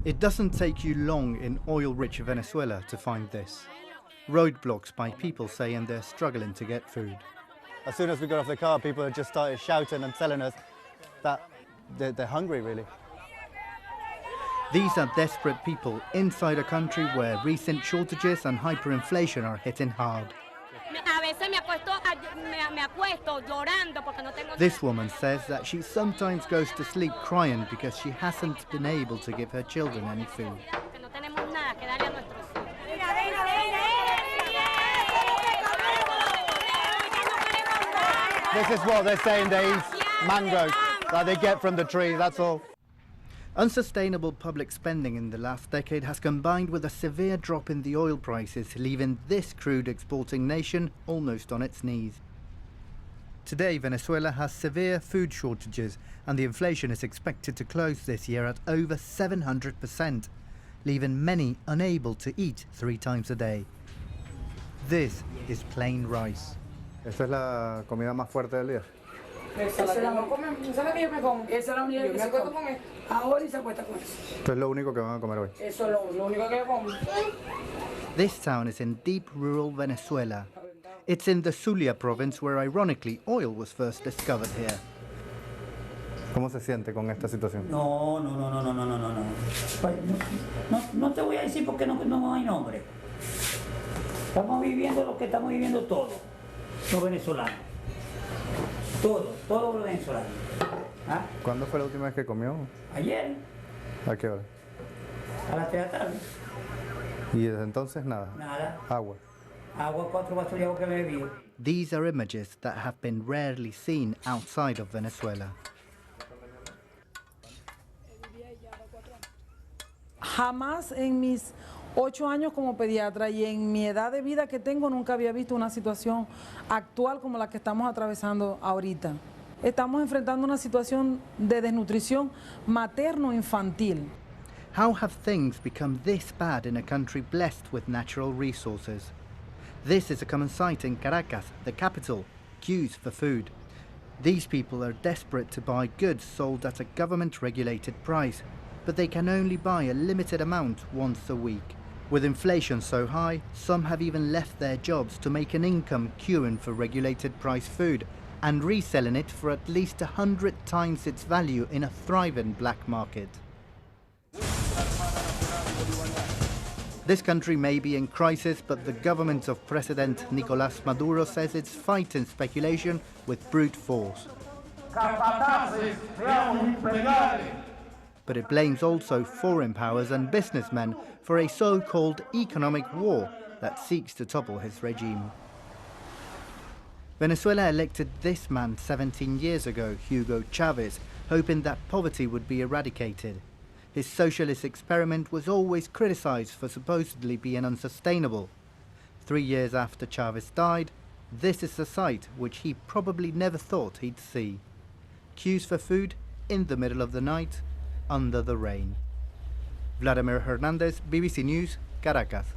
It doesn't take you long in oil-rich Venezuela to find this. Roadblocks by people saying they're struggling to get food. As soon as we got off the car, people had just started shouting and telling us that they're hungry, really. These are desperate people inside a country where recent shortages and hyperinflation are hitting hard. This woman says that she sometimes goes to sleep crying because she hasn't been able to give her children any food. This is what they're saying they eat, mangoes, that they get from the tree, that's all. Unsustainable public spending in the last decade has combined with a severe drop in the oil prices, leaving this crude exporting nation almost on its knees. Today, Venezuela has severe food shortages, and the inflation is expected to close this year at over 700%, leaving many unable to eat 3 times a day. This is plain rice. Esa es la comida más fuerte del día. Esa es la que yo me como. Esa es la única que se come ahora y se acuesta con eso. Esto es lo único que van a comer hoy. Eso es lo único que como. This town is in deep rural Venezuela. It's in the Zulia province where, ironically, oil was first discovered here. ¿Cómo se siente con esta situación? No. No te voy a decir porque no hay nombre. Estamos viviendo lo que estamos viviendo todos, los venezolanos. Todos los venezolanos. ¿Ah? ¿Cuándo fue la última vez que comió? Ayer. ¿A qué hora? A las 3 de la tarde. ¿Y desde entonces nada? Nada. Agua. Agua, 4 vasos de agua que me bebí. These are images that have been rarely seen outside of Venezuela. Jamás en mis 8 años como pediatra y en mi edad de vida que tengo nunca había visto una situación actual como la que estamos atravesando ahorita. Estamos enfrentando una situación de desnutrición materno-infantil. How have things become this bad in a country blessed with natural resources? This is a common sight in Caracas, the capital, queues for food. These people are desperate to buy goods sold at a government-regulated price, but they can only buy a limited amount once a week. With inflation so high, some have even left their jobs to make an income queuing for regulated price food and reselling it for at least 100 times its value in a thriving black market. This country may be in crisis, but the government of President Nicolás Maduro says it's fighting speculation with brute force. But it blames also foreign powers and businessmen for a so-called economic war that seeks to topple his regime. Venezuela elected this man 17 years ago, Hugo Chavez, hoping that poverty would be eradicated. His socialist experiment was always criticized for supposedly being unsustainable. 3 years after Chavez died, this is the sight which he probably never thought he'd see. Queues for food in the middle of the night, under the rain. Vladimir Hernandez, BBC News, Caracas.